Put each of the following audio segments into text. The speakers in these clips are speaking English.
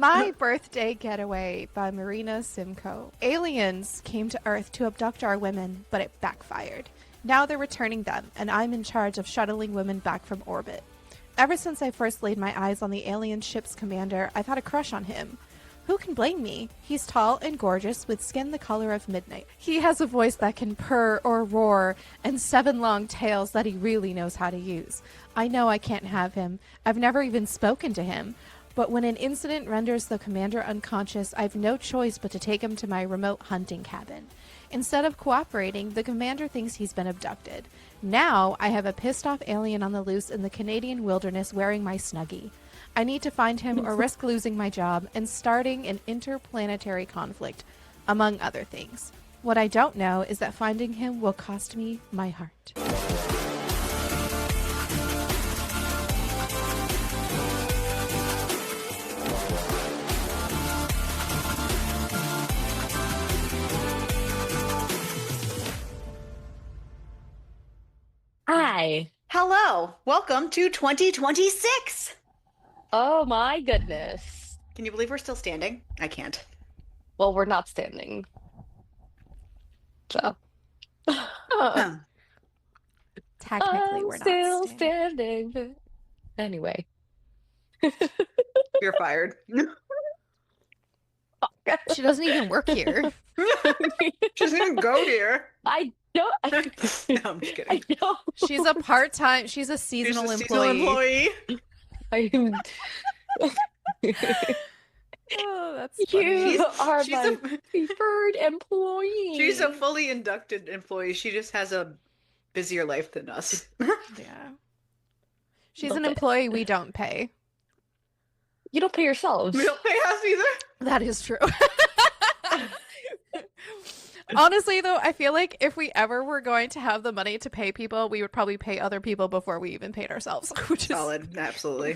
My Birthday Getaway by Marina Simcoe. Aliens came to Earth to abduct our women, but it backfired. Now they're returning them, and I'm in charge of shuttling women back from orbit. Ever since I first laid my eyes on the alien ship's commander, I've had a crush on him. Who can blame me? He's tall and gorgeous with skin the color of midnight. He has a voice that can purr or roar and 7 long tails that he really knows how to use. I know I can't have him. I've never even spoken to him. But when an incident renders the commander unconscious, I've no choice but to take him to my remote hunting cabin. Instead of cooperating, the commander thinks he's been abducted. Now I have a pissed off alien on the loose in the Canadian wilderness wearing my Snuggie. I need to find him or risk losing my job and starting an interplanetary conflict, among other things. What I don't know is that finding him will cost me my heart. Hi. Hello. Welcome to 2026. Oh my goodness. Can you believe we're still standing? I can't. Well, we're not standing. So. Technically, I'm we're not still standing. standing. Anyway. You're fired. She doesn't even work here. She doesn't even go here. I don't. No, I'm just kidding. I don't. She's a part-time, she's a seasonal She's a employee. I'm. Oh, that's funny. You are she's my preferred employee. She's a fully inducted employee. She just has a busier life than us. Yeah. She's an employee we don't pay. You don't pay yourselves. We don't pay us either. That is true. Honestly, though, I feel like if we ever were going to have the money to pay people, we would probably pay other people before we even paid ourselves. Which is Solid. Absolutely.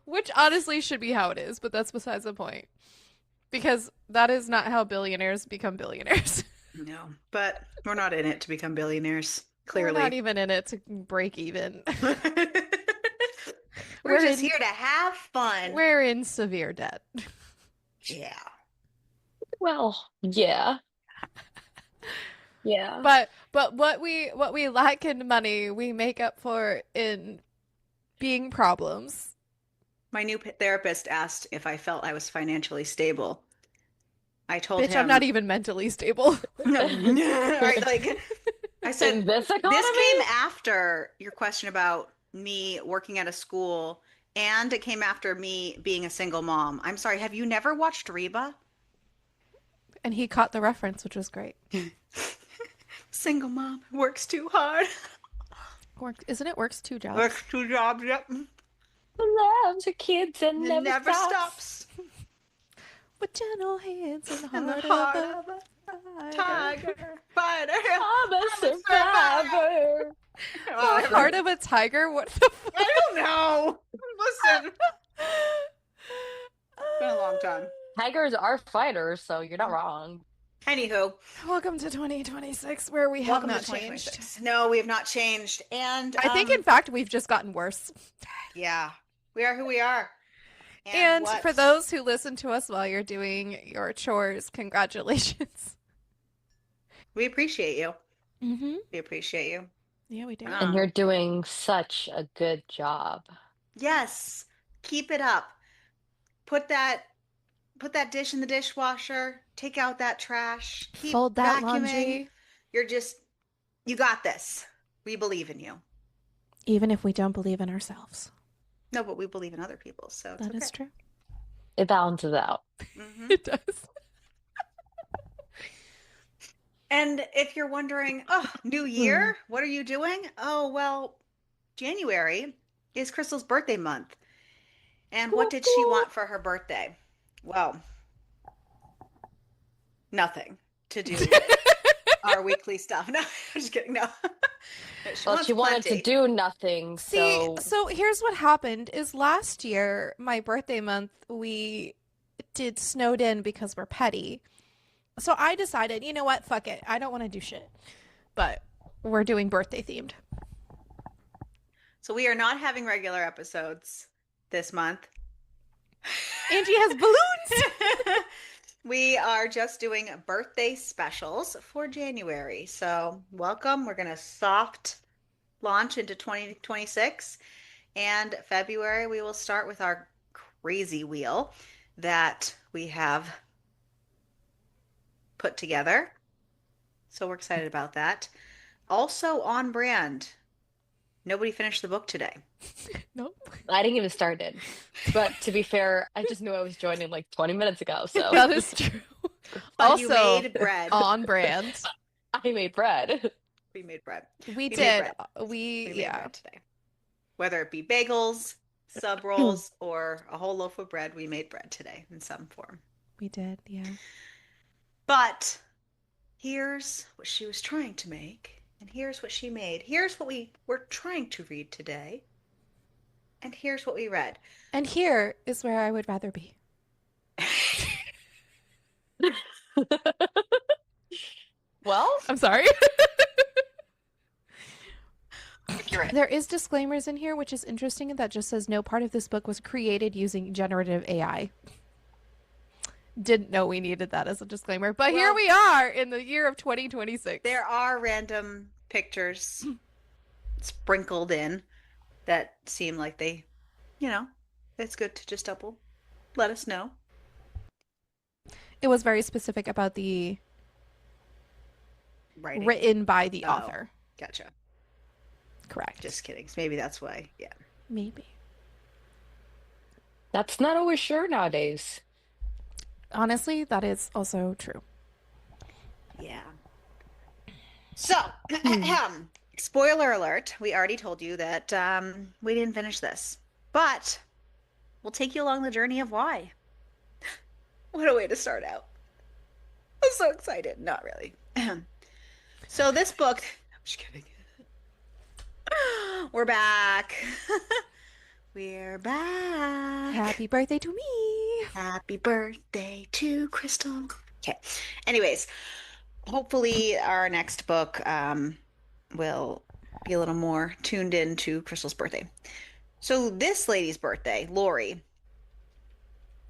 Which honestly should be how it is, but that's besides the point. Because that is not how billionaires become billionaires. No, but we're not in it to become billionaires. Clearly. We're not even in it to break even. We're just here to have fun. We're in severe debt. Yeah. Well, yeah. Yeah. But what we lack in money, we make up for in being problems. My new therapist asked if I felt I was financially stable. I told Bitch, him, I'm not even mentally stable. Right, like I said, In this economy? this came after your question about me working at a school, and it came after me being a single mom. I'm sorry, have you never watched Reba? And he caught the reference, which was great. Single mom works too hard. Isn't it works 2 jobs? Works 2 jobs, yep. Loves her kids and It never, never stops. With gentle hands and the In the heart heart of of a a tiger. tiger fighter. I'm a survivor. The heart of a tiger? What the fuck? I don't know. Listen. It's been a long time. Tigers are fighters, so you're not wrong. Anywho, Welcome to 2026, where we have welcome not to changed. 2026. No, we have not changed. And I think, in fact, we've just gotten worse. yeah, we are who we are. And what- for those who listen to us while you're doing your chores, congratulations. we appreciate you. Mm-hmm. We appreciate you. Yeah, we do. And you're doing such a good job. Yes, keep it up. Put that dish in the dishwasher. Take out that trash. Keep Fold that vacuuming. laundry. You got this. We believe in you. Even if we don't believe in ourselves. No, but we believe in other people, so it's That is okay. true. It balances out. Mhm. It does. And if you're wondering, oh, new year, what are you doing? Oh, well, January is Crystal's birthday month. And what did she want for her birthday? Well, nothing to do with our weekly stuff. No, I'm just kidding. No. Well, she wanted to do nothing, See, so here's what happened is last year, my birthday month, we did snowed in because we're petty. So I decided, you know what? Fuck it. I don't want to do shit. But we're doing birthday themed. So we are not having regular episodes this month. Angie has balloons. We are just doing birthday specials for January. So, welcome. We're going to soft launch into 2026. And February, we will start with our crazy wheel that we have put together. So, we're excited about that. Also, on brand, nobody finished the book today. Nope. I didn't even start it. But to be fair, I just knew I was joining like 20 minutes ago, so That is true. But you Also, made bread. on brand. I made bread. We made bread. We made did. bread. We made yeah. bread today. Whether it be bagels, sub rolls, or a whole loaf of bread, we made bread today in some form. We did, yeah. But here's what she was trying to make, and here's what she made. Here's what we were trying to read today, and here's what we read. And here is where I would rather be. Well, I'm sorry. You're right. There is disclaimers in here, which is interesting, that just says no part of this book was created using generative AI. Didn't know we needed that as a disclaimer, but here we are in the year of 2026. There are random pictures sprinkled in that seem like they, it's good to just double let us know. It was very specific about the Writing. written by the author. Gotcha. Correct. Just kidding. Maybe that's why. Yeah. Maybe. that's not always sure nowadays. Honestly, that is also true. Yeah. So, spoiler alert, we already told you that we didn't finish this, but we'll take you along the journey of why. What a way to start out. I'm so excited. Not really. So this book, I'm just kidding. We're back. We're back. Happy birthday to me. Happy birthday to Crystal. Okay. Anyways, hopefully our next book will be a little more tuned in to Crystal's birthday. So this lady's birthday, Lori,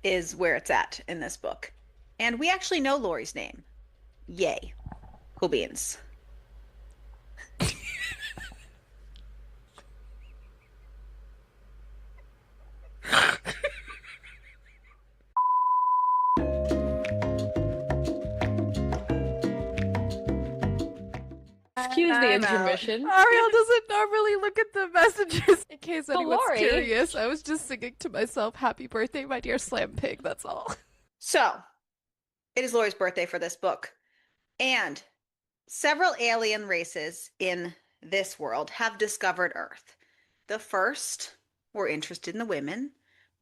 is where it's at in this book. And we actually know Lori's name. Yay. Cool beans. Excuse the intermission. Ariel doesn't normally look at the messages. In case anyone's Lori. curious, I was just singing to myself, "Happy birthday, my dear Slam Pig." That's all. So, it is Lori's birthday for this book. And several alien races in this world have discovered Earth. The first were interested in the women,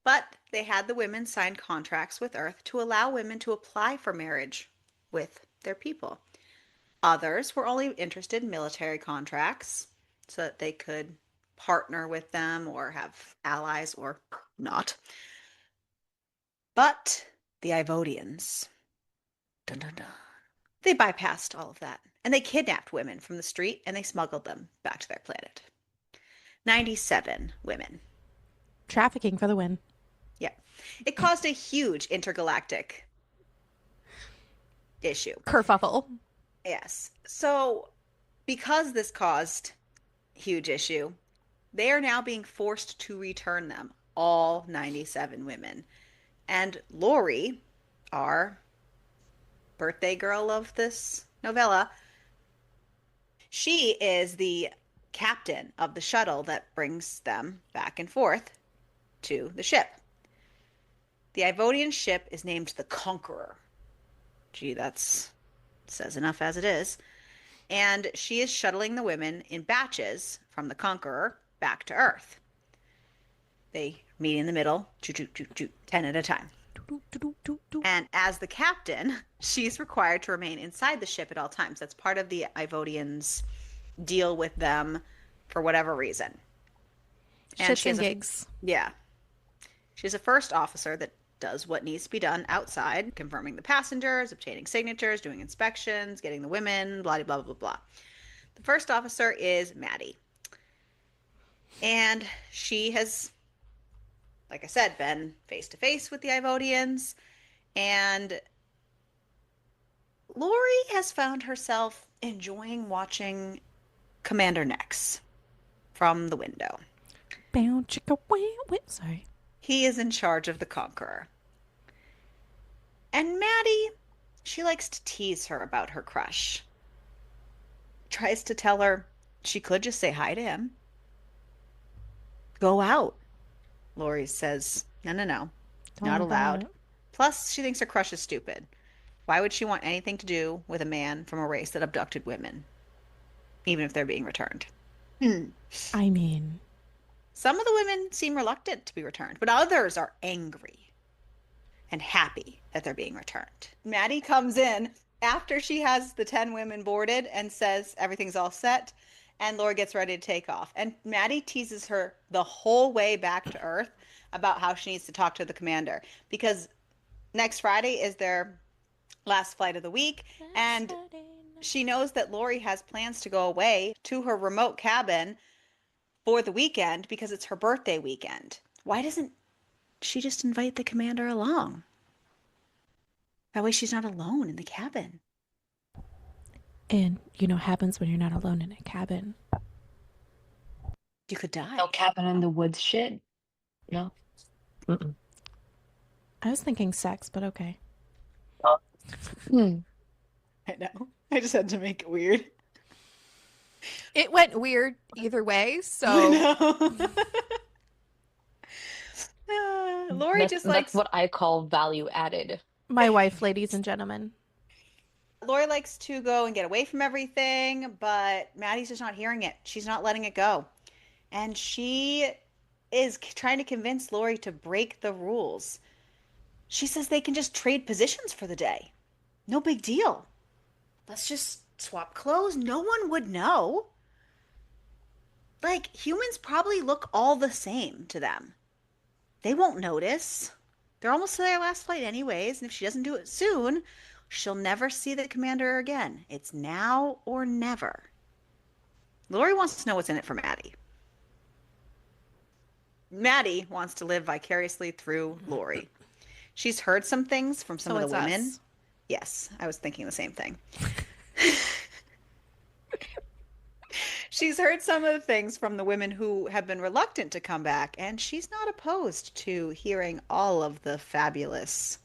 but they had the women sign contracts with Earth to allow women to apply for marriage with their people. Others were only interested in military contracts so that they could partner with them or have allies or not. But the Ivodians, dun dun dun, they bypassed all of that and they kidnapped women from the street and they smuggled them back to their planet. 97 women. Trafficking for the win. Yeah. It caused a huge intergalactic issue. Kerfuffle. Yes. So, because this caused huge issue, they are now being forced to return them, all 97 women. And Lori, our birthday girl of this novella, she is the captain of the shuttle that brings them back and forth to the ship. The Ivodian ship is named the Conqueror. Gee, that's says enough as it is. And she is shuttling the women in batches from the Conqueror back to Earth. They meet in the middle, 10 at a time. And as the captain, she's required to remain inside the ship at all times. That's part of the Ivodians' deal with them for whatever reason. And Shits and gigs. Yeah. She's a first officer that does what needs to be done outside, confirming the passengers, obtaining signatures, doing inspections, getting the women, blah, blah, blah, blah. The first officer is Maddie. And she has like I said, been face to face with the Ivodians, and Lori has found herself enjoying watching Commander Nex from the window. Bow, chicka, wow, wait, sorry. He is in charge of the Conqueror. And Maddie, she likes to tease her about her crush. Tries to tell her she could just say hi to him. Go out. Lori says, no, no, no, Don't not worry about allowed. it. Plus, she thinks her crush is stupid. Why would she want anything to do with a man from a race that abducted women, even if they're being returned? Hmm. I mean, Some of the women seem reluctant to be returned, but others are angry and happy that they're being returned. Maddie comes in after she has the 10 women boarded and says everything's all set, and Laura gets ready to take off. And Maddie teases her the whole way back to Earth about how she needs to talk to the commander because next Friday is their last flight of the week, and she knows that Lori has plans to go away to her remote cabin for the weekend because it's her birthday weekend. Why doesn't she just invite the commander along? That way she's not alone in the cabin. and you know what happens when you're not alone in a cabin. You could die. No cabin in the woods shit. No. Mm-mm. I was thinking sex, but okay. Hmm. I know. I just had to make it weird. It went weird either way, I so know. Lori just That's likes what I call value added. my wife, ladies and gentlemen. Lori likes to go and get away from everything, but Maddie's just not hearing it. She's not letting it go. And she is trying to convince Lori to break the rules. She says they can just trade positions for the day. No big deal. Let's just swap clothes. No one would know. Like, humans probably look all the same to them. They won't notice. They're almost to their last flight, anyways, and if she doesn't do it soon, she'll never see the commander again. It's now or never. Lori wants to know what's in it for Maddie. Maddie wants to live vicariously through Lori. She's heard some things from some So of it's the women. us. Yes, I was thinking the same thing. She's heard some of the things from the women who have been reluctant to come back, and she's not opposed to hearing all of the fabulous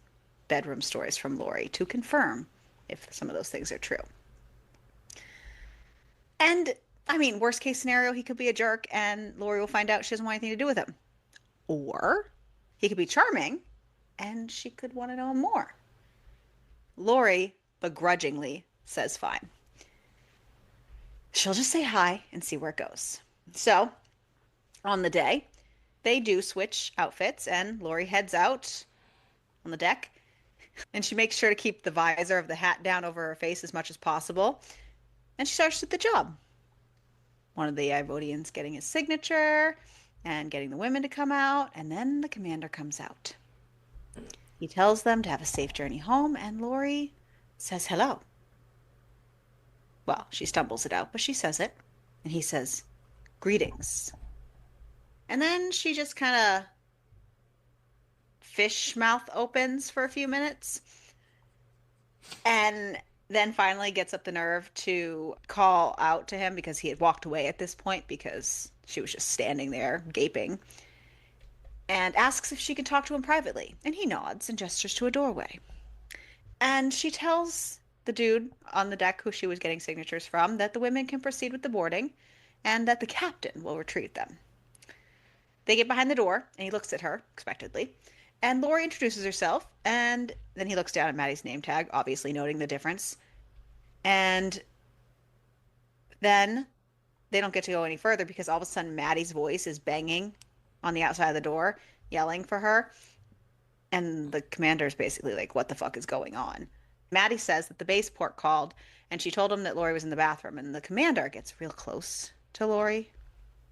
bedroom stories from Lori to confirm if some of those things are true. And I mean, worst case scenario, he could be a jerk and Lori will find out she doesn't want anything to do with him. Or he could be charming and she could want to know him more. Lori begrudgingly says fine. She'll just say hi and see where it goes. So, on the day, they do switch outfits and Lori heads out on the deck and she makes sure to keep the visor of the hat down over her face as much as possible. And she starts with the job. One of the Ivodians getting his signature and getting the women to come out, and then the commander comes out. He tells them to have a safe journey home, and Lori says hello. Well, she stumbles it out, but she says it. And he says, greetings. And then she just kind of fish mouth opens for a few minutes. And then finally gets up the nerve to call out to him because he had walked away at this point because she was just standing there gaping. And asks if she can talk to him privately. And he nods and gestures to a doorway. And she tells the dude on the deck who she was getting signatures from that the women can proceed with the boarding and that the captain will retrieve them. They get behind the door and he looks at her expectantly. And Lori introduces herself and then he looks down at Maddie's name tag, obviously noting the difference. And then they don't get to go any further because all of a sudden Maddie's voice is banging on the outside of the door, yelling for her. And the commander's basically like, what the fuck is going on? Maddie says that the baseport called and she told him that Lori was in the bathroom. And the commander gets real close to Lori,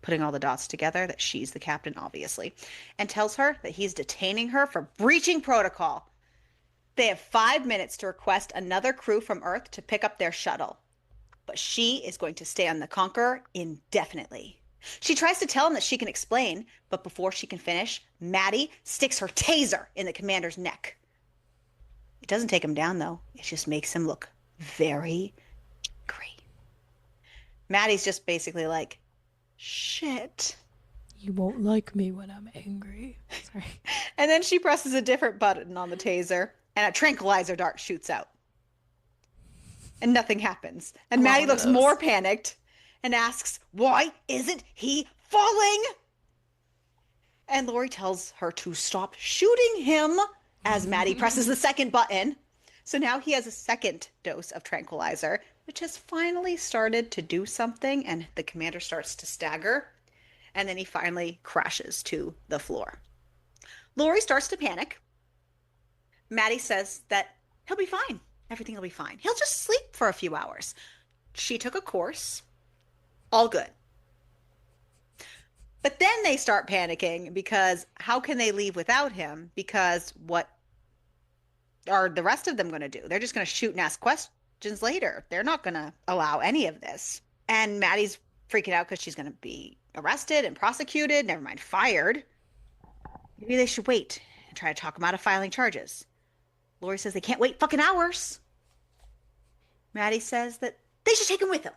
putting all the dots together that she's the captain, obviously, and tells her that he's detaining her for breaching protocol. They have 5 minutes to request another crew from Earth to pick up their shuttle. But she is going to stay on the Conqueror indefinitely. She tries to tell him that she can explain, but before she can finish, Maddie sticks her taser in the commander's neck. It doesn't take him down, though. It just makes him look very angry. Maddie's just basically like, shit. You won't like me when I'm angry. Sorry. And then she presses a different button on the taser, and a tranquilizer dart shoots out. And nothing happens. And Maddie looks more panicked and asks, why isn't he falling? And Lori tells her to stop shooting him as Maddie presses the second button. So now he has a second dose of tranquilizer, which has finally started to do something, and the commander starts to stagger, and then he finally crashes to the floor. Lori starts to panic. Maddie says that he'll be fine. Everything will be fine. He'll just sleep for a few hours. She took a course. All good. But then they start panicking because how can they leave without him? Because what are the rest of them going to do? They're just going to shoot and ask questions later. They're not going to allow any of this. And Maddie's freaking out because she's going to be arrested and prosecuted, never mind fired. Maybe they should wait and try to talk him out of filing charges. Lori says they can't wait fucking hours. Maddie says that they should take him with them.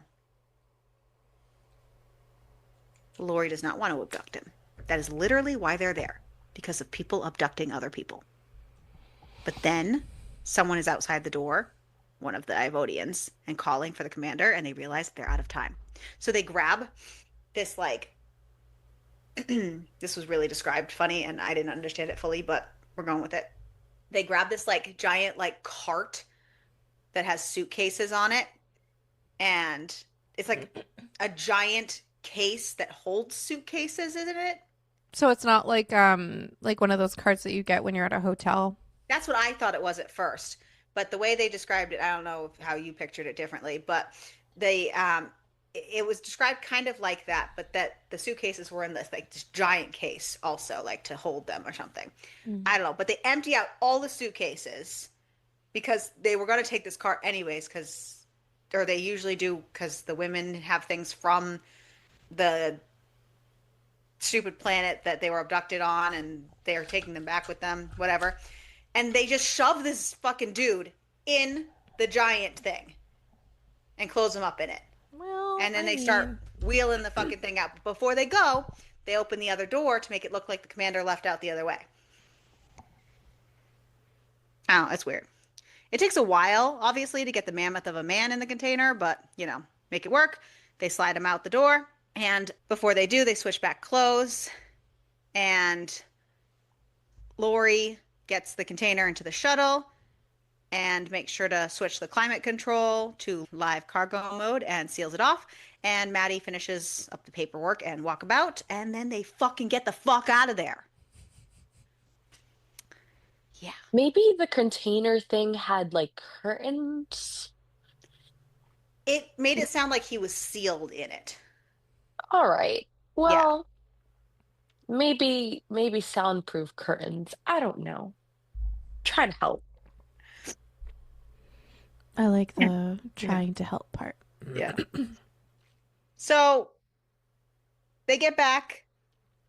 Lori does not want to abduct him. That is literally why they're there, because of people abducting other people. But then someone is outside the door, one of the Ivodians, and calling for the commander, and they realize they're out of time. So they grab this, like, this was really described funny, and I didn't understand it fully, but we're going with it. They grab this, like, giant, like, cart that has suitcases on it, and it's like a giant case that holds suitcases, isn't it? So it's not like one of those carts that you get when you're at a hotel. That's what I thought it was at first, but the way they described it, I don't know how you pictured it differently, but they it was described kind of like that, but that the suitcases were in this, like, this giant case also, like, to hold them or something. I don't know, but they empty out all the suitcases because they were going to take this cart anyways, or they usually do, because the women have things from the stupid planet that they were abducted on, and they're taking them back with them, whatever. And they just shove this fucking dude in the giant thing and close him up in it. Well, and then they start wheeling the fucking thing out. But before they go, they open the other door to make it look like the commander left out the other way. Oh, that's weird. It takes a while, obviously, to get the mammoth of a man in the container, but, you know, make it work. They slide him out the door. And before they do, they switch back clothes. And Lori gets the container into the shuttle and makes sure to switch the climate control to live cargo mode and seals it off. And Maddie finishes up the paperwork and walkabout. And then they fucking get the fuck out of there. Yeah. Maybe the container thing had like curtains. It made it sound like he was sealed in it. All right. Well, maybe soundproof curtains. I don't know. Try to help. I like the trying to help part. Yeah. So they get back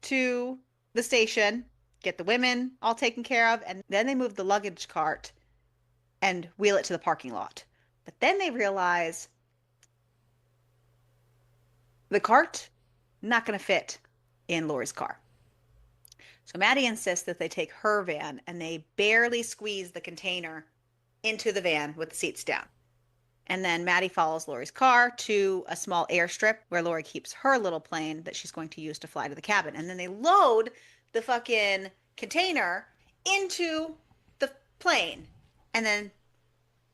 to the station, get the women all taken care of, and then they move the luggage cart and wheel it to the parking lot. But then they realize the cart not going to fit in Lori's car. So Maddie insists that they take her van, and they barely squeeze the container into the van with the seats down. And then Maddie follows Lori's car to a small airstrip where Lori keeps her little plane that she's going to use to fly to the cabin. And then they load the fucking container into the plane. And then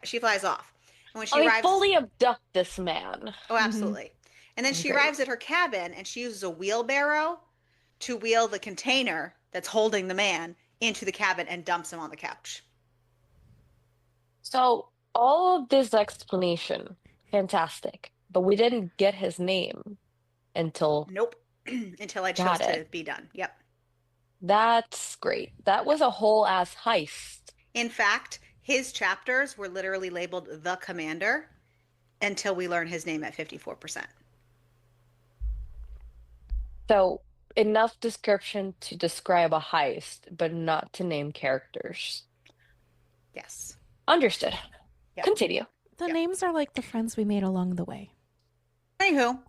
she flies off. And when she arrives, fully abduct this man. Oh, absolutely. And then she arrives at her cabin, and she uses a wheelbarrow to wheel the container that's holding the man into the cabin and dumps him on the couch. So all of this explanation, fantastic. But we didn't get his name until Nope. Until I chose Got to it. be done. Yep. That's great. That was a whole ass heist. In fact, his chapters were literally labeled The Commander until we learn his name at 54%. So, enough description to describe a heist, but not to name characters. Yes. Understood. Yep. Continue. The Yep. names are like the friends we made along the way. Anywho,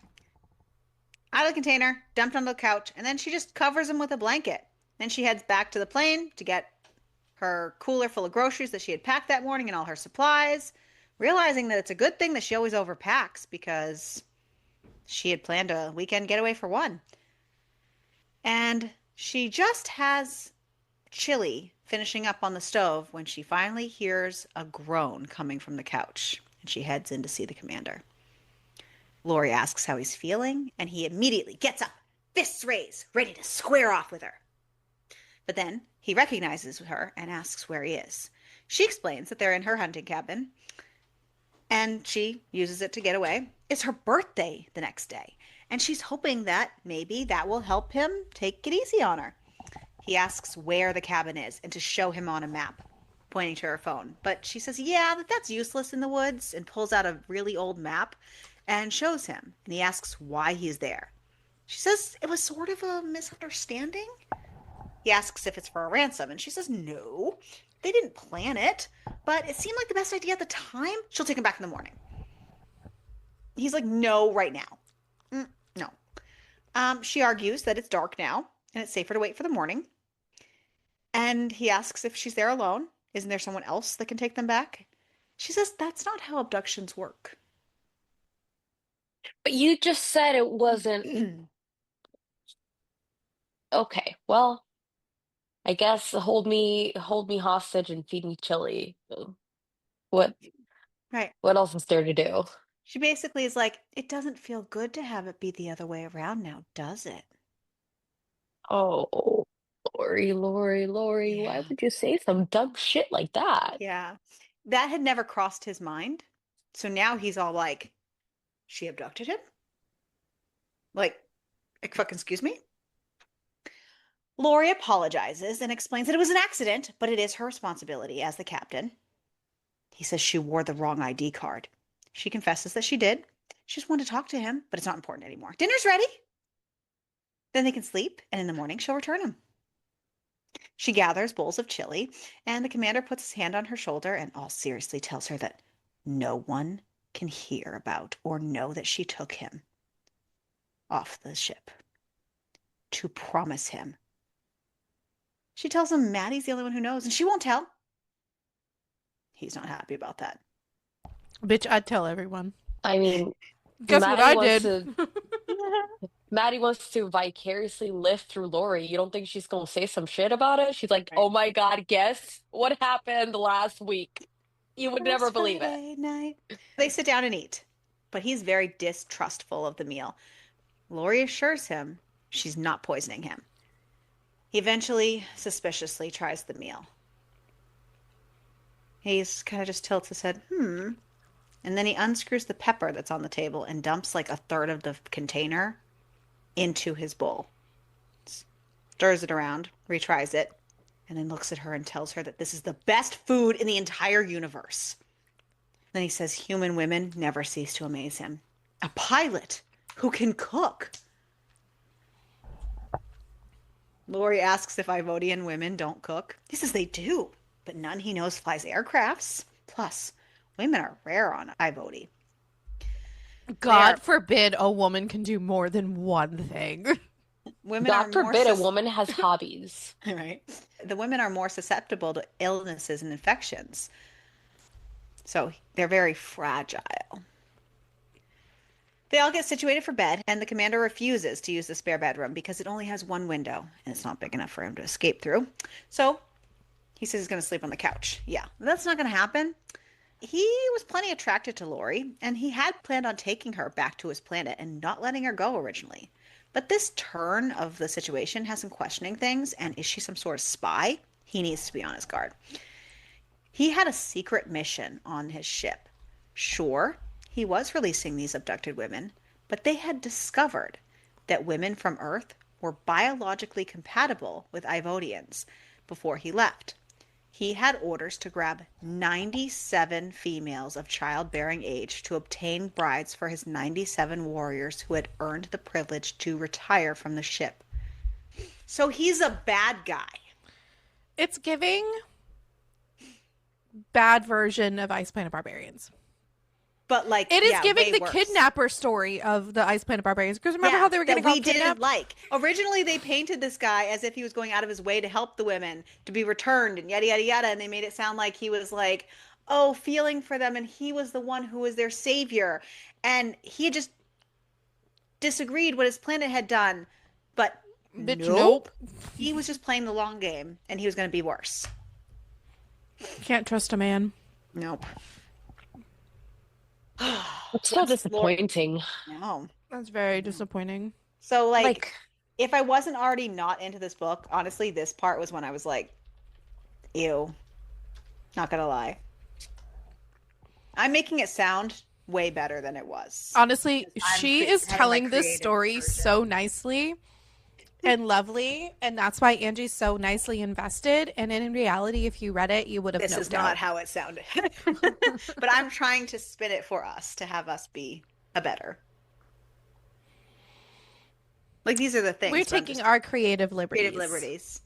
out of the container, dumped on the couch, and then she just covers him with a blanket. Then she heads back to the plane to get her cooler full of groceries that she had packed that morning and all her supplies, realizing that it's a good thing that she always overpacks because she had planned a weekend getaway for one. And she just has chili finishing up on the stove when she finally hears a groan coming from the couch, and she heads in to see the commander. Lori asks how he's feeling, and he immediately gets up, fists raised, ready to square off with her. But then he recognizes her and asks where he is. She explains that they're in her hunting cabin, and she uses it to get away. It's her birthday the next day, and she's hoping that maybe that will help him take it easy on her. He asks where the cabin is and to show him on a map, pointing to her phone. But she says, yeah, that's useless in the woods, and pulls out a really old map and shows him. And he asks why he's there. She says it was sort of a misunderstanding. He asks if it's for a ransom, and she says no, they didn't plan it, but it seemed like the best idea at the time. She'll take him back in the morning. He's like, no, right now. No. She argues that it's dark now, and it's safer to wait for the morning. And he asks if she's there alone. Isn't there someone else that can take them back? She says that's not how abductions work. But you just said it wasn't. Okay, well, I guess hold me hostage and feed me chili. What Right. what else is there to do? She basically is like, it doesn't feel good to have it be the other way around now, does it? Oh, Lori, why Yeah. would you say some dumb shit like that? Yeah. That had never crossed his mind. So now he's all like, she abducted him? Like fucking excuse me? Lori apologizes and explains that it was an accident, but it is her responsibility as the captain. He says she wore the wrong ID card. She confesses that she did. She just wanted to talk to him, but it's not important anymore. Dinner's ready. Then they can sleep, and in the morning she'll return him. She gathers bowls of chili, and the commander puts his hand on her shoulder and all seriously tells her that no one can hear about or know that she took him off the ship. To promise him. She tells him Maddie's the only one who knows, and she won't tell. He's not happy about that. Bitch, I'd tell everyone. I mean, Guess what Maddie I wants did? to Maddie wants to vicariously live through Lori. You don't think she's gonna say some shit about it? She's like, Right. "Oh my God, guess what happened last week? You would never Last believe it." Friday night. They sit down and eat, but he's very distrustful of the meal. Lori assures him she's not poisoning him. He eventually suspiciously tries the meal. He's kind of just tilts his head, and then he unscrews the pepper that's on the table and dumps like a third of the container into his bowl. Stirs it around, retries it, and then looks at her and tells her that this is the best food in the entire universe. Then he says human women never cease to amaze him. A pilot who can cook. Lori asks if Ivodian women don't cook. He says they do, but none he knows flies aircrafts. Plus, women are rare on Ivodi. God forbid a woman can do more than one thing. Women are God more forbid a woman has hobbies. right. The women are more susceptible to illnesses and infections. So they're very fragile. They all get situated for bed, and the commander refuses to use the spare bedroom because it only has one window, and it's not big enough for him to escape through. So he says he's going to sleep on the couch. Yeah, that's not going to happen. He was plenty attracted to Lori, and he had planned on taking her back to his planet and not letting her go originally. But this turn of the situation has him questioning things, and is she some sort of spy? He needs to be on his guard. He had a secret mission on his ship. Sure, he was releasing these abducted women, but they had discovered that women from Earth were biologically compatible with Ivodians before he left. he had orders to grab 97 females of childbearing age to obtain brides for his 97 warriors who had earned the privilege to retire from the ship. So he's a bad guy. It's giving bad version of Ice Planet Barbarians. But like it is giving way the worse. kidnapper story of the Ice Planet Barbarians. Because remember how they were getting all kidnapped? Didn't like. Originally, they painted this guy as if he was going out of his way to help the women to be returned and yada yada yada, and they made it sound like he was like, oh, feeling for them, and he was the one who was their savior, and he just disagreed what his planet had done. But nope. He was just playing the long game, and he was going to be worse. Can't trust a man. Nope. It's so disappointing. No. That's very disappointing. So, like, if I wasn't already not into this book, honestly, this part was when I was like, ew. Not gonna lie. I'm making it sound way better than it was. Honestly, she is telling this story so nicely and lovely, and that's why Angie's so nicely invested. And in reality, if you read it, you would have This is not how it sounded. But I'm trying to spin it for us to have us be a better. Like, these are the things. We're taking our creative liberties. Creative liberties.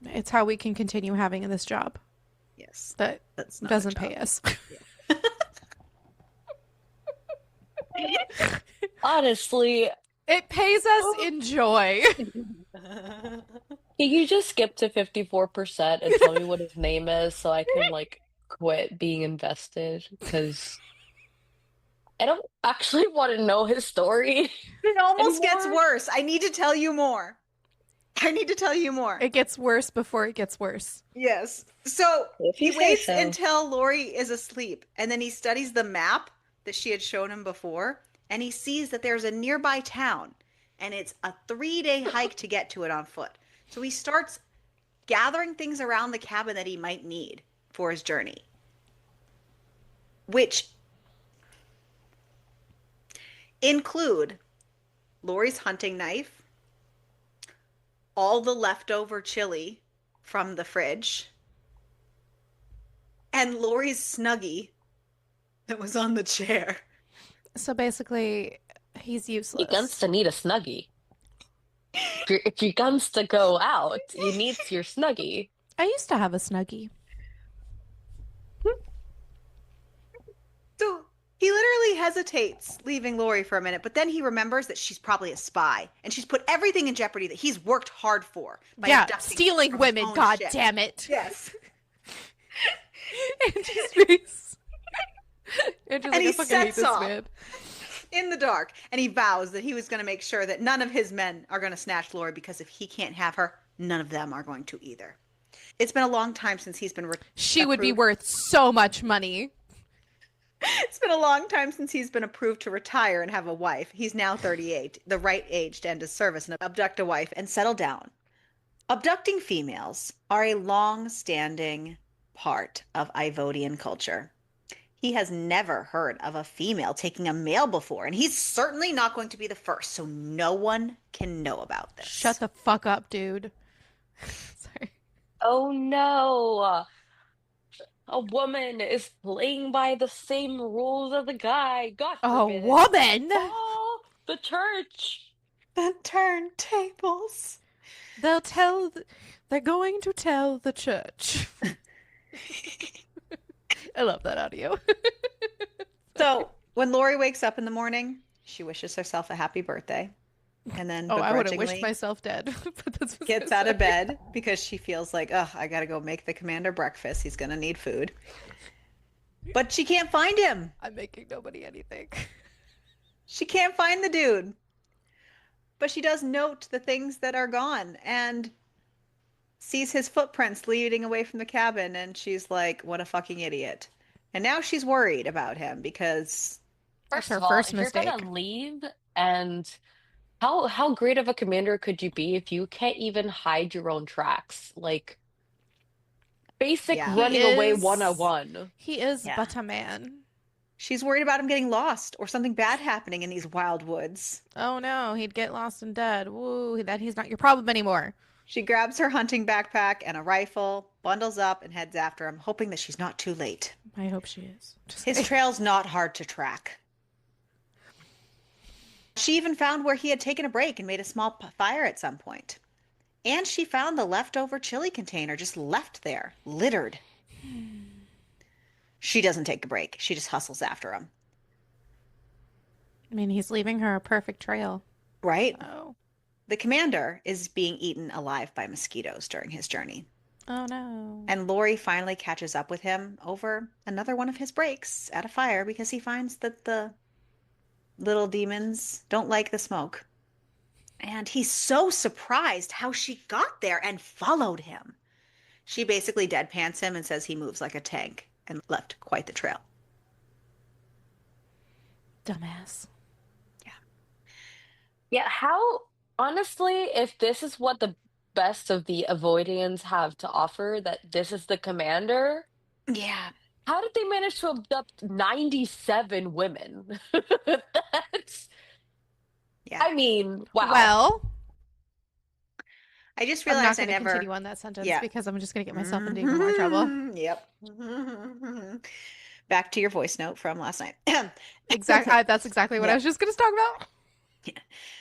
It's how we can continue having this job. Yes. That doesn't pay us. Honestly, it pays us in joy. Can you just skip to 54% and tell me what his name is so I can like quit being invested? Because I don't actually want to know his story. It almost gets worse. I need to tell you more. It gets worse before it gets worse. Yes. So he waits so. until Lori is asleep, and then he studies the map that she had shown him before, and he sees that there's a nearby town, and it's a 3-day hike to get to it on foot. So he starts gathering things around the cabin that he might need for his journey, which include Lori's hunting knife, all the leftover chili from the fridge, and Lori's Snuggie that was on the chair. So basically, he's useless. He guns to need a Snuggie. If you guns to go out, you need your Snuggie. I used to have a Snuggie. So he literally hesitates leaving Lori for a minute, but then he remembers that she's probably a spy, and she's put everything in jeopardy that he's worked hard for. By stealing women, god damn it. Yes. Angie's face. Angie's And he I fucking hate sets this off man. in the dark, and he vows that he was going to make sure that none of his men are going to snatch Lori, because if he can't have her, none of them are going to either. It's been a long time since he's been She would be worth so much money. It's been a long time since he's been approved to retire and have a wife. He's now 38, the right age to end his service and abduct a wife and settle down. Abducting females are a long-standing part of Ivodian culture. He has never heard of a female taking a male before, and he's certainly not going to be the first, so no one can know about this. Shut the fuck up, dude. Sorry. Oh no! A woman is playing by the same rules as a guy. God forbid. A woman? Oh, the church. The turntables. They're going to tell the church. I love that audio. So when Lori wakes up in the morning, she wishes herself a happy birthday. And then I would have wished begrudgingly myself dead. But that's what gets out of bed because she feels like, oh, I got to go make the commander breakfast. He's going to need food. But she can't find him. I'm making nobody anything. She can't find the dude. But she does note the things that are gone and sees his footprints leading away from the cabin. And she's like, what a fucking idiot. And now she's worried about him because First her of all, first if you're mistake. gonna leave, and how great of a commander could you be if you can't even hide your own tracks? Like basic Yeah. running He away is- 101. He is Yeah. but a man. she's worried about him getting lost or something bad happening in these wild woods. Oh no, he'd get lost and dead. Woo, that he's not your problem anymore. She grabs her hunting backpack and a rifle, bundles up, and heads after him, hoping that she's not too late. I hope she is. Just His kidding. trail's not hard to track. She even found where he had taken a break and made a small fire at some point. And she found the leftover chili container just left there, littered. She doesn't take a break. She just hustles after him. I mean, he's leaving her a perfect trail. Right? Oh. The commander is being eaten alive by mosquitoes during his journey. Oh no. And Lori finally catches up with him over another one of his breaks at a fire because he finds that the little demons don't like the smoke. And he's so surprised how she got there and followed him. She basically deadpans him and says he moves like a tank and left quite the trail. Dumbass. Yeah, how honestly, if this is what the best of the Avoidians have to offer, that this is the commander, Yeah. how did they manage to abduct 97 women? That's, Yeah. I mean, wow. Well, I just I'm not realized I going to never. continue on that sentence Yeah. because I'm just going to get myself into even more trouble. Yep. Back to your voice note from last night. Exactly. That's exactly what I was just going to talk about.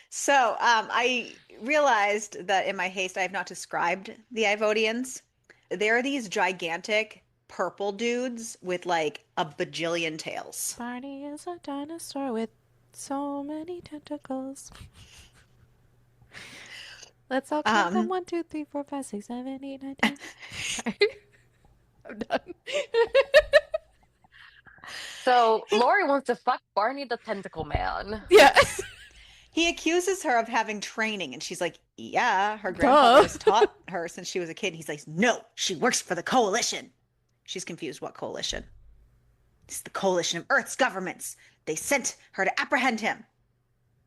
So I realized that in my haste, I have not described the Ivodians. They're these gigantic purple dudes with like a bajillion tails. Barney is a dinosaur with so many tentacles. Let's all count them. 1, 2, 3, 4, 5, 6, 7, 8, 9, 10. Sorry. I'm done. So Lori wants to fuck Barney the Tentacle Man. Yeah. He accuses her of having training, and she's like, yeah, her grandfather has taught her since she was a kid. He's like, no, she works for the coalition. She's confused. What coalition? It's the coalition of Earth's governments. They sent her to apprehend him.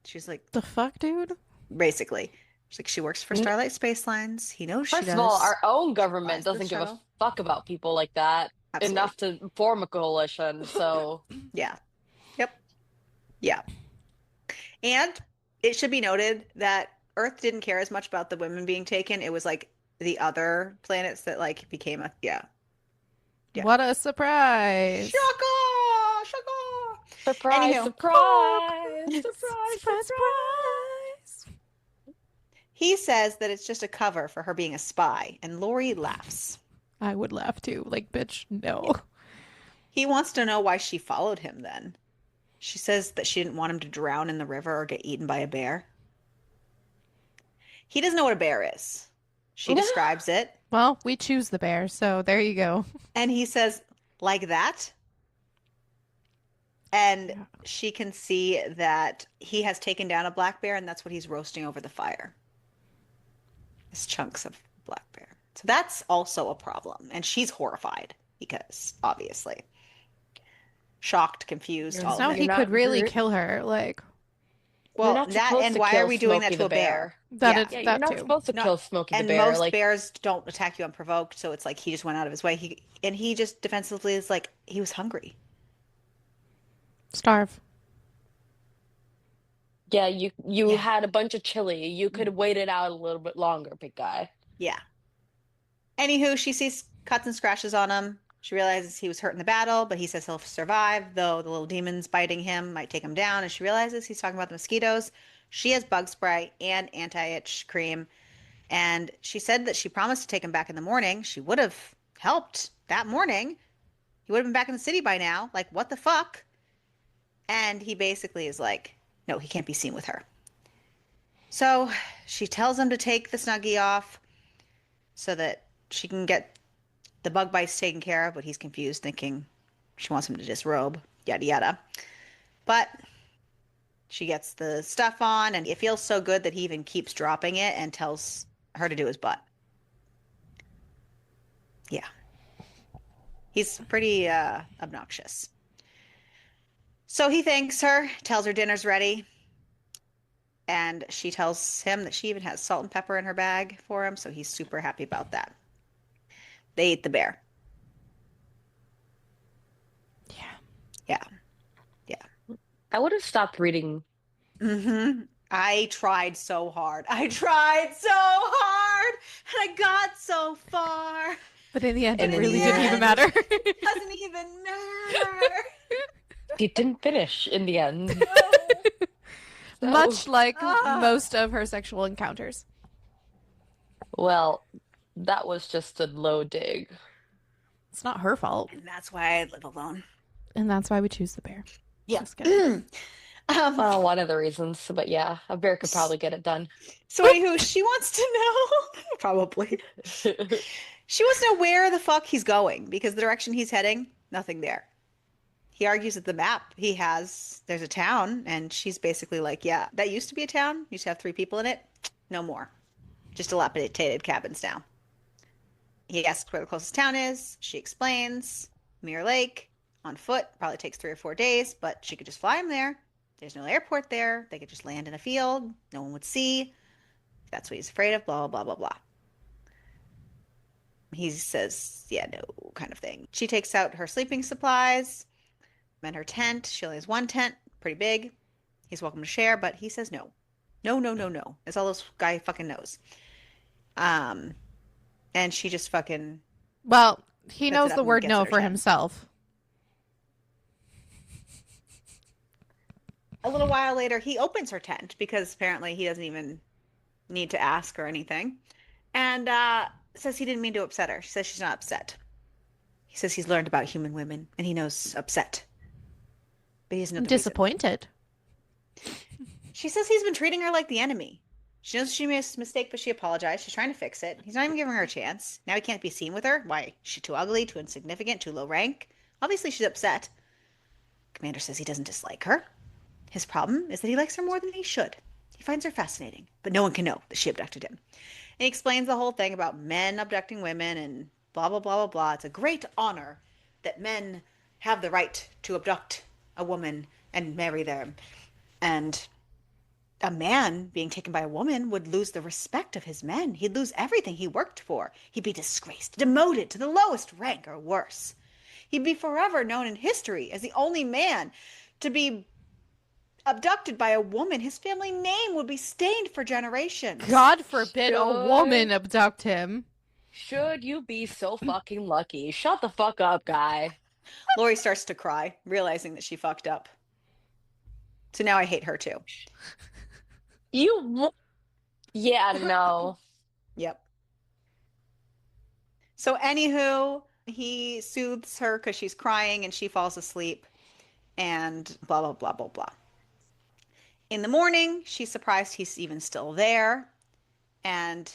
She's like, The fuck, dude? basically. She's like, she works for Starlight Space Lines. He knows she does. First of all, our own government Flies the doesn't give a shuttle. fuck about people like that Absolutely. enough to form a coalition, so Yeah. Yep. Yeah. And it should be noted that Earth didn't care as much about the women being taken. It was like the other planets that like became a Yeah. What a surprise. Shaka! Shaka! surprise, Anywho. surprise, Surprise, surprise. He says that it's just a cover for her being a spy, and Lori laughs. I would laugh too. Like, bitch, no. He wants to know why she followed him then. She says that she didn't want him to drown in the river or get eaten by a bear. He doesn't know what a bear is. She describes it, Well, we choose the bear, so there you go. and he says, like that? And Yeah. she can see that he has taken down a black bear, and that's what he's roasting over the fire. It's chunks of black bear. So that's also a problem. And she's horrified because, obviously, shocked, confused, all No, of he it. could really kill her. Like, Well, not that supposed and to why kill are we doing that Smokey to the a bear? that Yeah. is yeah, you're that not too. supposed to Not- kill Smokey the And Bear. most Like, bears don't attack you unprovoked, so it's like he just went out of his way. He just defensively is like he was hungry. Starve. yeah, you Yeah. had a bunch of chili. You could wait it out a little bit longer, big guy. Yeah. Anywho, she sees cuts and scratches on him. She realizes he was hurt in the battle, but he says he'll survive, though the little demons biting him might take him down. And she realizes he's talking about the mosquitoes. She has bug spray and anti-itch cream. And she said that she promised to take him back in the morning. She would have helped that morning. He would have been back in the city by now. Like, what the fuck? And he basically is like, no, he can't be seen with her. So she tells him to take the Snuggie off so that she can get the bug bites taken care of, but he's confused, thinking she wants him to disrobe, yada yada. But she gets the stuff on, and it feels so good that he even keeps dropping it and tells her to do his butt. Yeah. He's pretty obnoxious. So he thanks her, tells her dinner's ready, and she tells him that she even has salt and pepper in her bag for him, so he's super happy about that. They eat the bear. Yeah. Yeah. Yeah. I would have stopped reading. Mm-hmm. I tried so hard. I tried so hard, and I got so far. But in the end, But And it in in the really the didn't even end, end, matter. it doesn't even matter. it didn't finish in the end. No. So, Much like Ah. most of her sexual encounters. well, that was just a low dig. It's not her fault. And that's why I live alone. And that's why we choose the bear. Yeah. Just kidding. um, Well, one of the reasons, but yeah, a bear could probably get it done. so anywho, she wants to know, probably, she wants to know where the fuck he's going because the direction he's heading, nothing there. He argues that the map he has, there's a town, and she's basically like, yeah, that used to be a town, used to have 3 people in it. No more. Just dilapidated cabins now. He asks where the closest town is. She explains. Mirror Lake, on foot, probably takes 3 or 4 days, but she could just fly him there. There's no airport there. They could just land in a field. No one would see. That's what he's afraid of, blah, blah, blah, blah. He says, yeah, no, kind of thing. She takes out her sleeping supplies and her tent. She only has one tent, pretty big. He's welcome to share, but he says no. No, no, no, no. That's all this guy fucking knows. And she just fucking Well, he puts knows it up the and word gets no in her for tent. himself. A little while later, he opens her tent because apparently he doesn't even need to ask or anything. And says he didn't mean to upset her. She says she's not upset. He says he's learned about human women and he knows upset. But he doesn't know I'm the reason. disappointed. She says he's been treating her like the enemy. She knows she made a mistake, but she apologized. She's trying to fix it. He's not even giving her a chance. Now he can't be seen with her. Why? She's too ugly, too insignificant, too low rank. Obviously, she's upset. Commander says he doesn't dislike her. His problem is that he likes her more than he should. He finds her fascinating, but no one can know that she abducted him. And he explains the whole thing about men abducting women and blah, blah, blah, blah, blah. It's a great honor that men have the right to abduct a woman and marry them. And a man being taken by a woman would lose the respect of his men. He'd lose everything he worked for. He'd be disgraced, demoted to the lowest rank or worse. He'd be forever known in history as the only man to be abducted by a woman. His family name would be stained for generations. God forbid a woman Should abduct him. should you be so fucking lucky? Shut the fuck up, guy. Lori starts to cry, realizing that she fucked up. So now I hate her too. Yeah, no. Yep. So anywho, he soothes her because she's crying and she falls asleep and blah, blah, blah, blah, blah. In the morning, she's surprised he's even still there. And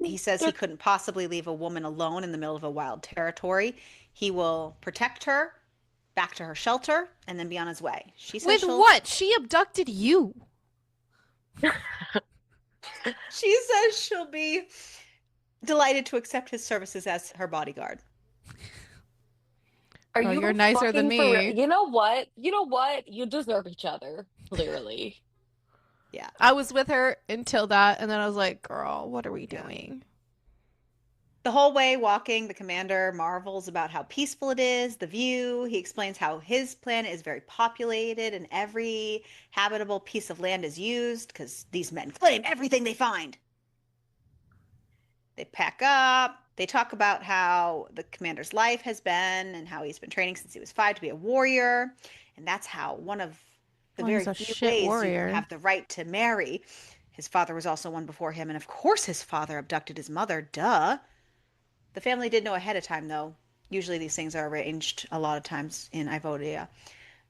he says he couldn't possibly leave a woman alone in the middle of a wild territory. He will protect her back to her shelter and then be on his way. She says With what? She abducted you. She says she'll be delighted to accept his services as her bodyguard. Are Well, you you're nicer than fucking for me. real? You know what? You know what? You deserve each other, clearly. Yeah. I was with her until that, and then I was like, girl, what are we doing? The whole way walking, the commander marvels about how peaceful it is, the view. He explains how his planet is very populated and every habitable piece of land is used because these men claim everything they find. They pack up. They talk about how the commander's life has been and how he's been training since he was 5 to be a warrior. And that's how one of the Well, he's very a few shit ways you warrior. can have the right to marry. His father was also one before him. And of course his father abducted his mother. Duh. The family did know ahead of time, though. Usually these things are arranged a lot of times in Ivodia.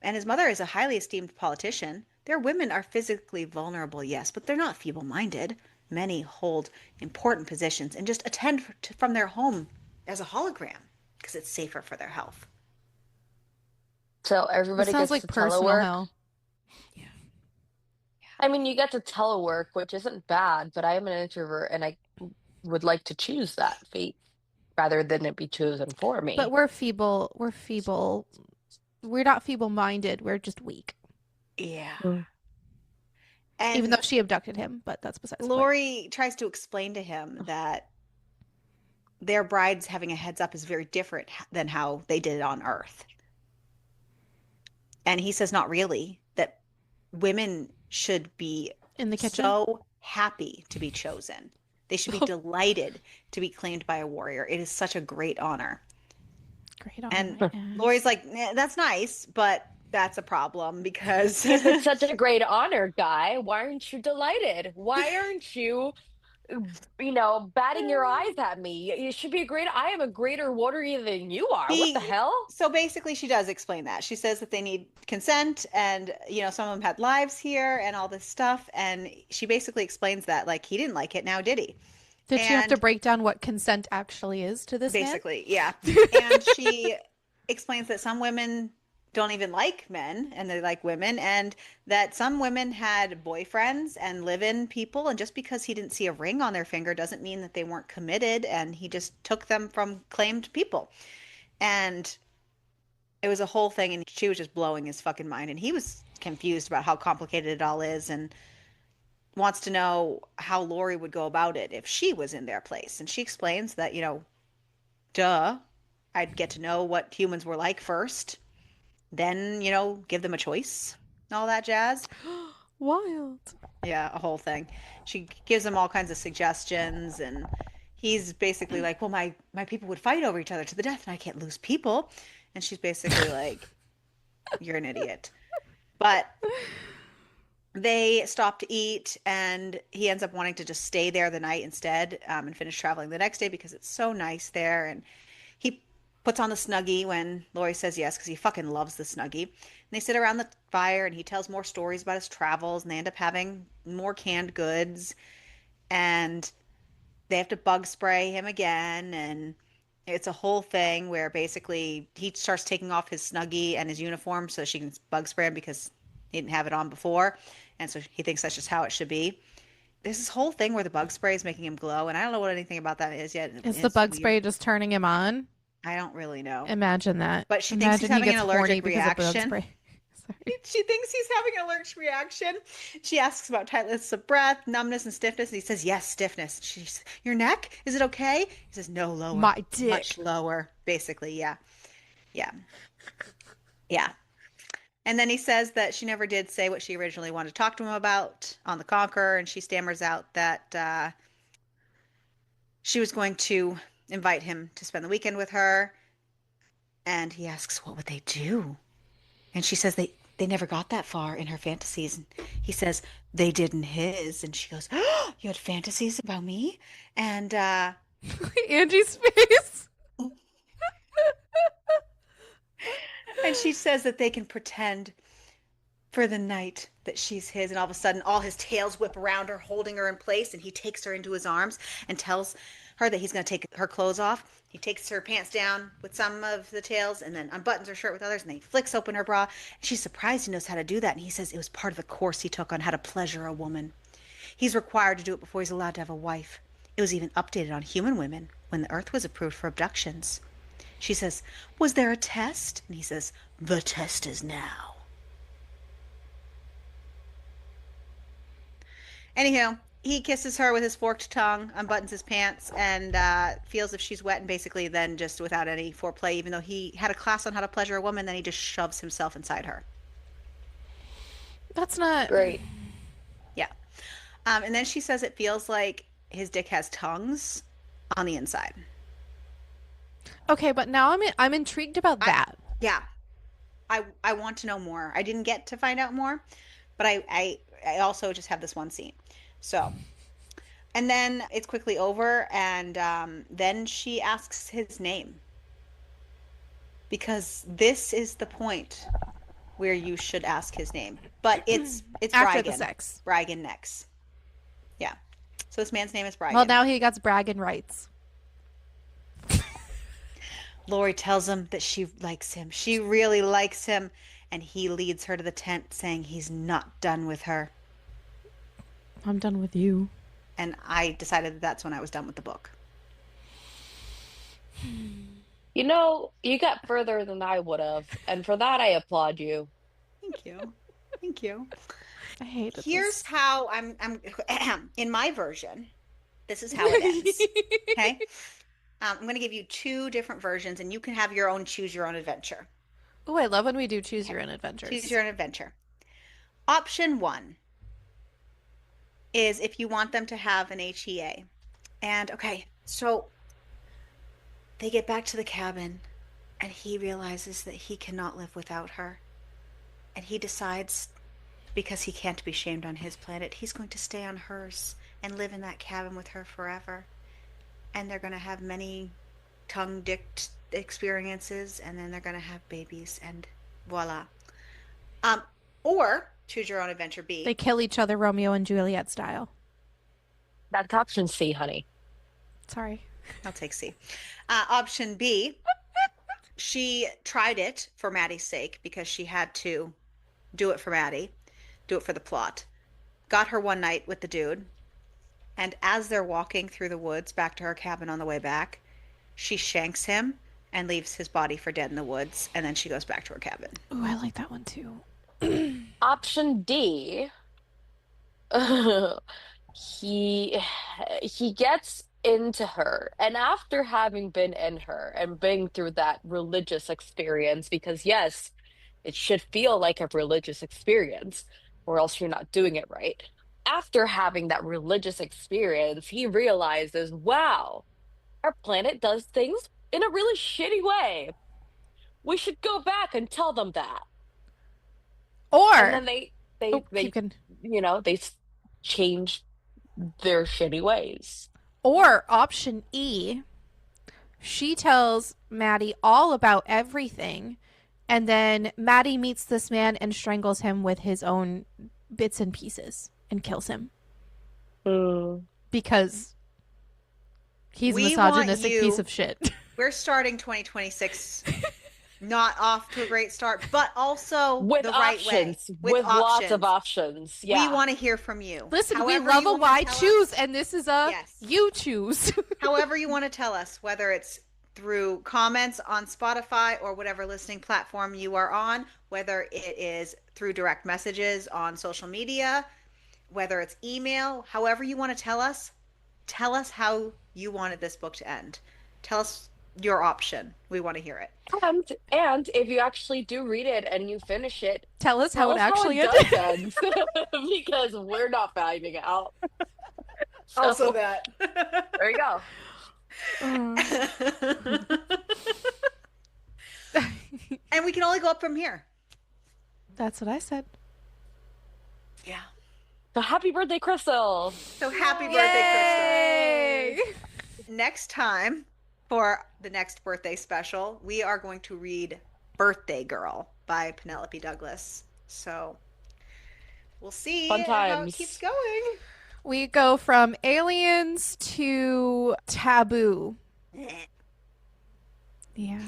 And his mother is a highly esteemed politician. Their women are physically vulnerable, yes, but they're not feeble-minded. Many hold important positions and just attend from their home as a hologram because it's safer for their health. So It everybody sounds gets like to personal telework. hell. I mean, you get to telework, which isn't bad, but I am an introvert and I would like to choose that fate rather than it be chosen for But me. we're feeble. We're feeble. We're not feeble-minded. We're just weak. Yeah. Mm. Even And though she abducted him, but that's besides the point. Lori tries to explain to him that their brides having a heads up is very different than how they did it on Earth. And he says, not really, that women should be In the kitchen? so happy to be chosen. They should be delighted to be claimed by a warrior. It is such a great honor. Great honor, And I guess. Lori's like, that's nice, but that's a problem because If it's such a great honor, Guy, why aren't you delighted? Why aren't you, batting your eyes at me? You should be a great. I am a greater warrior than you are. What the she, hell? so basically she does explain that. She says that they need consent and, some of them had lives here and all this stuff. And she basically explains that, like, he didn't like it, now did he? Did she have to And break down what consent actually is to this man? basically, yeah. And she explains that some women don't even like men and they like women, and that some women had boyfriends and live-in people, and just because he didn't see a ring on their finger doesn't mean that they weren't committed, and he just took them from claimed people. And it was a whole thing, and she was just blowing his fucking mind, and he was confused about how complicated it all is, and wants to know how Lori would go about it if she was in their place. And she explains that, duh, I'd get to know what humans were like first, then, give them a choice, and all that jazz. Wild. Yeah, a whole thing. She gives him all kinds of suggestions, and he's basically like, well, my people would fight over each other to the death, and I can't lose people. And she's basically like, you're an idiot. But they stop to eat, and he ends up wanting to just stay there the night instead, and finish traveling the next day because it's so nice there. And he puts on the Snuggie when Lori says yes because he fucking loves the Snuggie. And they sit around the fire, and he tells more stories about his travels, and they end up having more canned goods, and they have to bug spray him again. And it's a whole thing where basically he starts taking off his Snuggie and his uniform so she can bug spray him because he didn't have it on before. And so he thinks that's just how it should be. There's this whole thing where the bug spray is making him glow, and I don't know what anything about that is yet. Is the It's bug weird. spray just turning him on? I don't really know. Imagine that. But she thinks he's Imagine he having an gets horny allergic because of bug reaction. spray. Sorry. She thinks he's having an allergic reaction. She asks about tightness of breath, numbness, and stiffness. And he says, yes, stiffness. She's, your neck? Is it okay? He says, no, lower. My dick. Much lower. Basically, yeah. Yeah. Yeah. And then he says that she never did say what she originally wanted to talk to him about on the Conqueror. And she stammers out that she was going to invite him to spend the weekend with her. And he asks, what would they do? And she says they never got that far in her fantasies. And he says they did in his. And she goes, oh, you had fantasies about me? And Angie's face. and she says that they can pretend for the night that she's his. And all of a sudden, all his tails whip around her, holding her in place. And he takes her into his arms and tells her that he's going to take her clothes off. He takes her pants down with some of the tails and then unbuttons her shirt with others. And then he flicks open her bra. She's surprised he knows how to do that. And he says it was part of the course he took on how to pleasure a woman. He's required to do it before he's allowed to have a wife. It was even updated on human women when the earth was approved for abductions. She says, was there a test? And he says, the test is now. Anywho, he kisses her with his forked tongue, unbuttons his pants, and feels if she's wet, and basically then just without any foreplay, even though he had a class on how to pleasure a woman, then he just shoves himself inside her. That's not Great. Yeah. And then she says it feels like his dick has tongues on the inside. Okay, but now I'm intrigued about that. Yeah. I want to know more. I didn't get to find out more, but I also just have this one scene. So, and then it's quickly over, and then she asks his name. Because this is the point where you should ask his name. But it's After Brygin. the sex. Brygin next. Yeah. So this man's name is Brygin. Well, now he got bragging rights. Lori tells him that she likes him. She really likes him. And he leads her to the tent saying he's not done with her. I'm done with you. And I decided that that's when I was done with the book. You know, you got further than I would have, and for that I applaud you. Thank you. Thank you. I hate Here's how I'm in my version. This is how it ends. Okay? I'm going to give you two different versions, and you can have your own choose your own adventure. Oh, I love when we do choose your own adventures. Choose your own adventure. Option 1. is if you want them to have an HEA. And okay, so they get back to the cabin and he realizes that he cannot live without her. And he decides, because he can't be shamed on his planet, he's going to stay on hers and live in that cabin with her forever. And they're going to have many tongue-dicked experiences, and then they're going to have babies, and voila. Um, or choose your own adventure They B. kill each other Romeo and Juliet style. That's option C, honey. Sorry. I'll take C. Option B, she tried it for Maddie's sake because she had to do it for Maddie, do it for the plot. Got her one night with the dude, and as they're walking through the woods back to her cabin on the way back, she shanks him and leaves his body for dead in the woods, and then she goes back to her cabin. Ooh, I like that one too. Option D, he he gets into her, and after having been in her and being through that religious experience, because yes, it should feel like a religious experience, or else you're not doing it right. After having that religious experience, he realizes, wow, our planet does things in a really shitty way. We should go back and tell them that. And Or, then they oh, they keep they going. change their shitty ways. Or option E, she tells Maddie all about everything, and then Maddie meets this man and strangles him with his own bits and pieces and kills him Mm. because he's a We want misogynistic piece you, of shit. we're starting 2026 not off to a great start, but also With the right way, options, with with lots of options. options. We Yeah. want to hear from you. Listen, we However love you a want why to tell choose, us, and this is a yes. you choose. However you want to tell us, whether it's through comments on Spotify or whatever listening platform you are on, whether it is through direct messages on social media, whether it's email, however you want to tell us how you wanted this book to end. Tell us your option. We want to hear it. And if you actually do read it and you finish it, Tell us how tell it us how actually it ended. does end. Because we're not finding out. Also So that. there you go. And we can only go up from here. That's what I said. Yeah. So happy birthday, Crystal. So happy birthday, Yay! Crystal. Next time for the next birthday special, we are going to read Birthday Girl by Penelope Douglas. So we'll see Fun how it keeps times. going. We go from aliens to taboo. Yeah.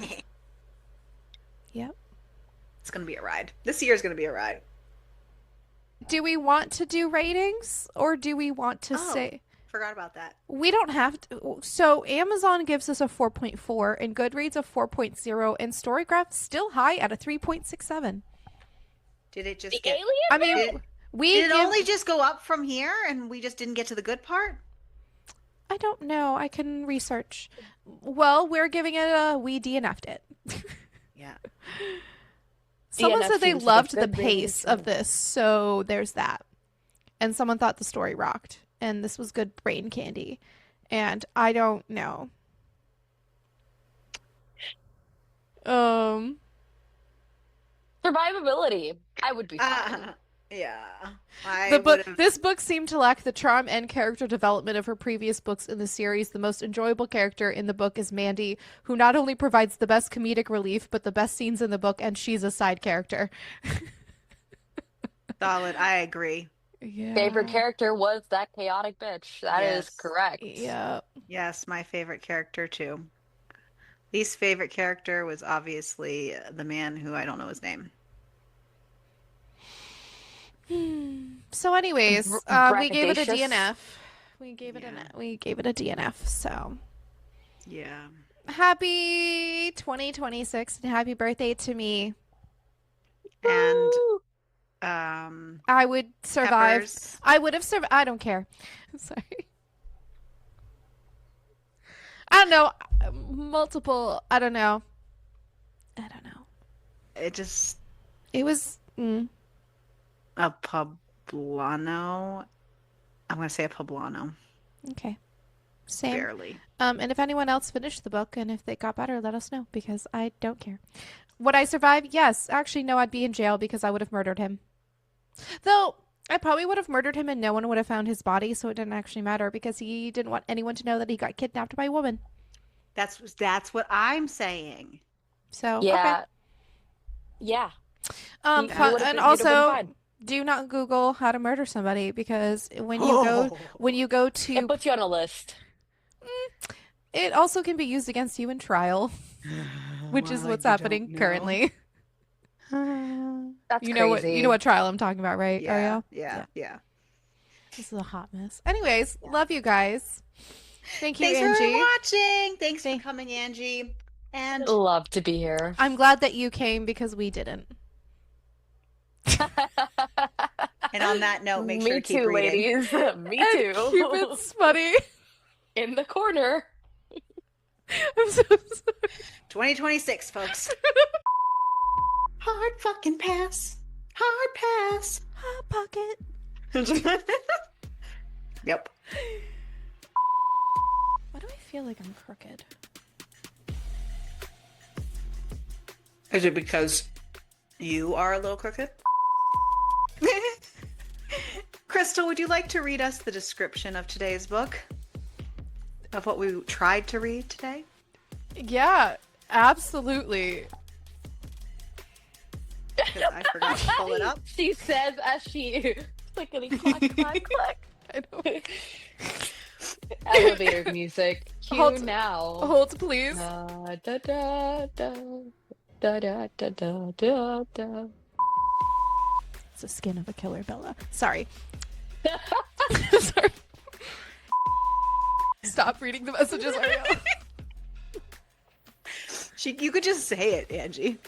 Yep. It's going to be a ride. This year is going to be a ride. Do we want to do ratings or do we want to say Forgot about that. we don't have to? So Amazon gives us a 4.4 and Goodreads a 4.0 and Storygraph still high at a 3.67. Did it just The get... alien? I mean, Did, we did it give, only just go up from here and we just didn't get to the good part? I don't know. I can research. Well, we're giving it a we DNF'd it. Yeah. Someone DNF said they seems like a loved the good rating pace too. of this, so there's that. And someone thought the story rocked, and this was good brain candy. And I don't know. Survivability. I would be fine. Yeah. This book seemed to lack the charm and character development of her previous books in the series. The most enjoyable character in the book is Mandy, who not only provides the best comedic relief, but the best scenes in the book, and she's a side character. Solid. I agree. Yeah. Favorite character was that chaotic bitch. That is Yes. correct. Yeah. Yes, my favorite character too. Least favorite character was obviously the man who I don't know his name. So, anyways, we gave it a Braggadocious. DNF. We gave it a DNF. So, Yeah. happy 2026 and happy birthday to me. And Woo! I would survive. Peppers. I would have survived. I don't care. Sorry. I don't know. Multiple. I don't know. It just It was. a poblano I'm going to say a poblano. Okay. Same. Barely. And if anyone else finished the book and if they got better, let us know because I don't care. Would I survive? Yes. Actually, no, I'd be in jail because I would have murdered him. Though, I probably would have murdered him and no one would have found his body, so it didn't actually matter because he didn't want anyone to know that he got kidnapped by a woman. That's what I'm saying. So, Yeah. okay. Yeah. And you'd have been also, fine. do not Google how to murder somebody because when you go It to, puts you on a list. it also can be used against you in trial, which is Well, what's you happening don't know. currently. That's You know crazy. what trial I'm talking about, right, Ariel? Yeah. This is a hot mess. Anyways, love you guys. Thank you, Thanks Angie. for watching. Thanks for coming, Angie. And I'd love to be here. I'm glad that you came because we didn't. on that note, make sure Me to keep too, reading. ladies. Me And too. keep it smutty. In the corner. I'm so sorry. 2026, folks. Hard fucking pass. Hard pass. Hot pocket. Yep. Why do I feel like I'm crooked? Is it because you are a little crooked? Crystal, would you like to read us the description of today's book? Of what we tried to read today? Yeah, absolutely. 'Cause I forgot to pull it up. She says as she clickety clack clack clack. I know. Elevator music. Cue Hold- now. Hold, please. Da, da, da, da, da, da, da, da, da, da. It's the skin of a killer Bella. Sorry. Sorry. Stop reading the messages, Ariel. You could just say it, Angie.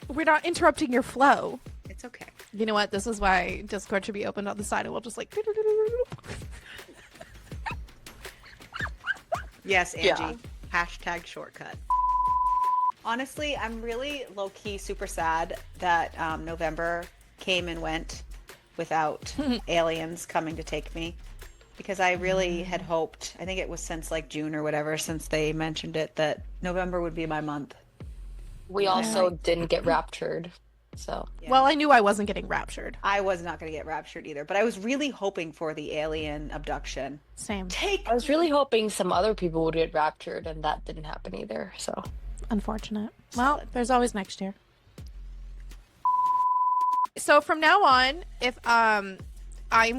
We're not interrupting your flow. It's okay. You know what? This is why Discord should be opened on the side and we'll just like... Yes, Angie. Yeah. Hashtag shortcut. Honestly, I'm really low-key super sad that November came and went without aliens coming to take me. Because I really had hoped, I think it was since like June or whatever, since they mentioned it, that November would be my month. We also didn't get raptured. So Yeah. Well, I knew I wasn't getting raptured. I was not going to get raptured either, but I was really hoping for the alien abduction. Same. I was really hoping some other people would get raptured, and that didn't happen either. So Unfortunate. Well, there's always next year. So from now on, if I'm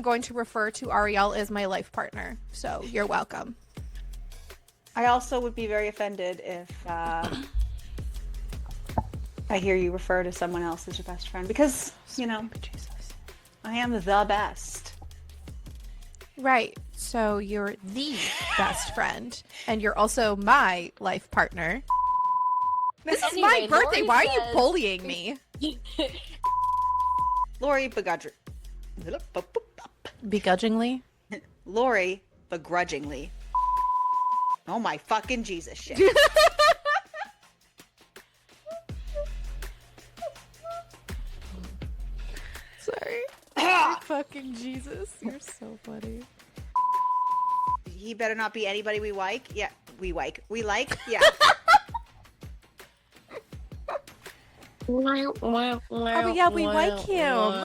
going to refer to Ariel as my life partner. So you're welcome. I also would be very offended if I hear you refer to someone else as your best friend because, you know, Jesus. I am the best. Right. So you're the best friend, and you're also my life partner. This is my Anyway, birthday. Lori Why are you says- bullying me? Lori begrudgingly. Begrudgingly? Lori begrudgingly. Oh my fucking Jesus shit. Sorry. Fucking Jesus. You're so funny. He better not be anybody we like. Yeah, we like. We like? Yeah. Oh, yeah, we like him.